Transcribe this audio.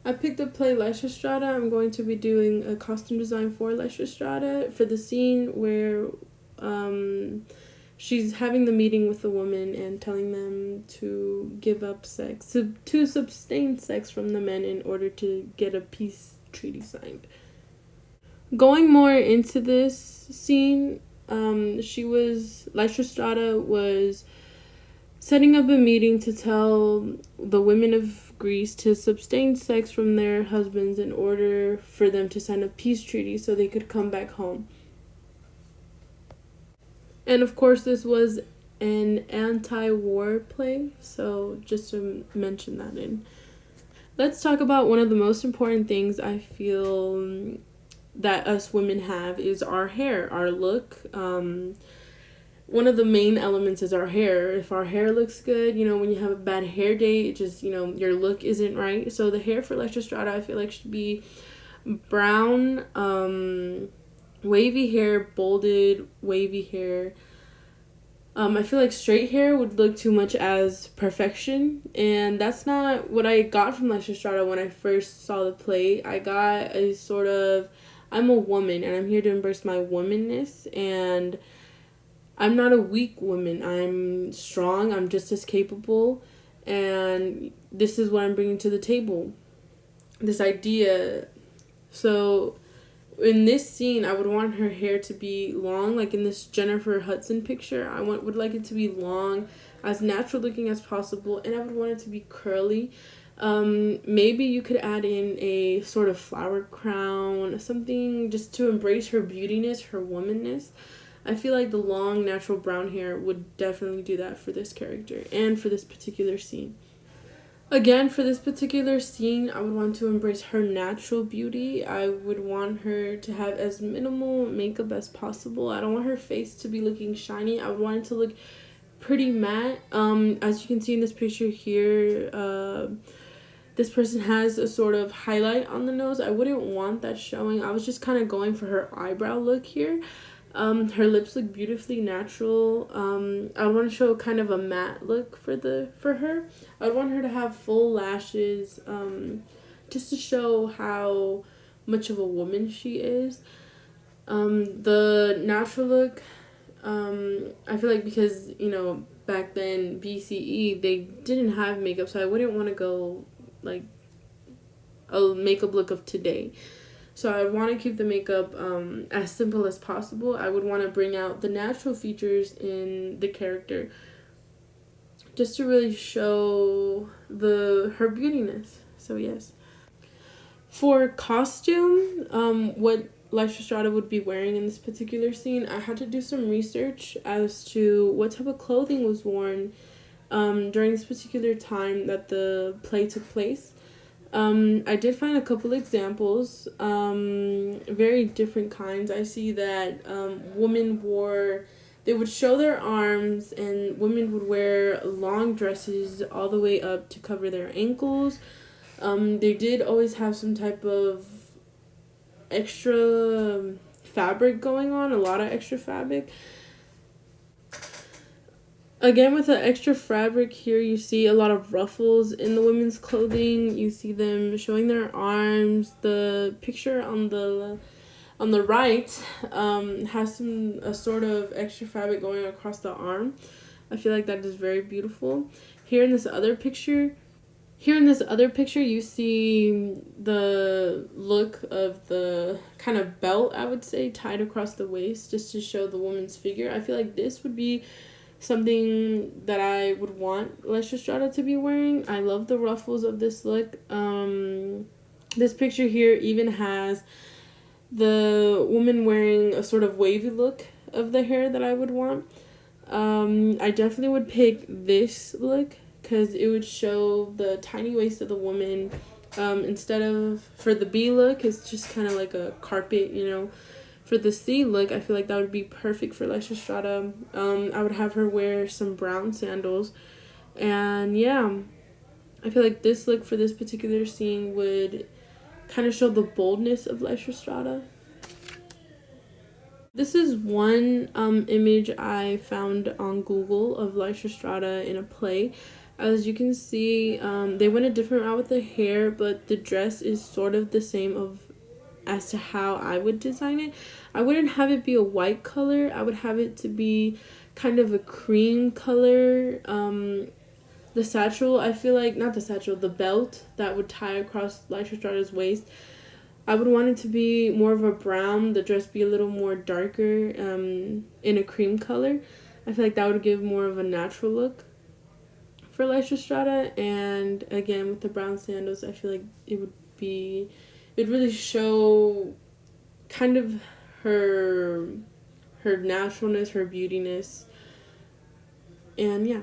I picked up play Lysistrata. I'm going to be doing a costume design for Lysistrata for the scene where she's having the meeting with the woman and telling them to give up sex, to sustain sex from the men in order to get a peace treaty signed. Going more into this scene, Lysistrata was setting up a meeting to tell the women of Greece to abstain sex from their husbands in order for them to sign a peace treaty so they could come back home. And of course, this was an anti-war play, so just to mention that in. Let's talk about one of the most important things I feel that us women have is our hair, our look. One of the main elements is our hair. If our hair looks good, when you have a bad hair day, it just, your look isn't right. So the hair for Lysistrata, I feel like, should be brown, wavy hair, bolded, wavy hair. I feel like straight hair would look too much as perfection, and that's not what I got from Lysistrata when I first saw the play. I got a sort of, I'm a woman, and I'm here to embrace my womanness, and I'm not a weak woman. I'm strong. I'm just as capable, and this is what I'm bringing to the table. This idea. So in this scene, I would want her hair to be long, like in this Jennifer Hudson picture. Would like it to be long, as natural looking as possible, and I would want it to be curly. Maybe you could add in a sort of flower crown, something just to embrace her beautiness, her womanness. I feel like the long, natural brown hair would definitely do that for this character and for this particular scene. Again, for this particular scene, I would want to embrace her natural beauty. I would want her to have as minimal makeup as possible. I don't want her face to be looking shiny. I would want it to look pretty matte. As you can see in this picture here, this person has a sort of highlight on the nose. I wouldn't want that showing. I was just kind of going for her eyebrow look here. Her lips look beautifully natural. I want to show kind of a matte look for her. I would want her to have full lashes, just to show how much of a woman she is. The natural look, I feel like because back then BCE they didn't have makeup, so I wouldn't want to go like a makeup look of today. So I want to keep the makeup as simple as possible. I would want to bring out the natural features in the character just to really show her beautiness. So yes. For costume, what Lysistrata would be wearing in this particular scene, I had to do some research as to what type of clothing was worn during this particular time that the play took place. I did find a couple examples, very different kinds. I see that they would show their arms, and women would wear long dresses all the way up to cover their ankles. They did always have some type of extra fabric going on, a lot of extra fabric. Again, with the extra fabric here, you see a lot of ruffles in the women's clothing. You see them showing their arms. The picture on the right has a sort of extra fabric going across the arm. I feel like that is very beautiful. Here in this other picture, you see the look of the kind of belt, I would say, tied across the waist just to show the woman's figure. I feel like this would be something that I would want Lysistrata to be wearing. I love the ruffles of this look. This picture here even has the woman wearing a sort of wavy look of the hair that I would want. I definitely would pick this look because it would show the tiny waist of the woman. Instead of, for the B look, it's just kind of like a carpet, For the C look, I feel like that would be perfect for Lysistrata. I would have her wear some brown sandals. And yeah, I feel like this look for this particular scene would kind of show the boldness of Lysistrata. This is one image I found on Google of Lysistrata in a play. As you can see, they went a different route with the hair, but the dress is sort of the same of as to how I would design it. I wouldn't have it be a white color. I would have it to be kind of a cream color. The satchel, I feel like, not the satchel, the belt that would tie across Lysistrata's waist, I would want it to be more of a brown, the dress be a little more darker, in a cream color. I feel like that would give more of a natural look for Lysistrata. And again, with the brown sandals, I feel like it would really show kind of her naturalness, her beautiness. And yeah.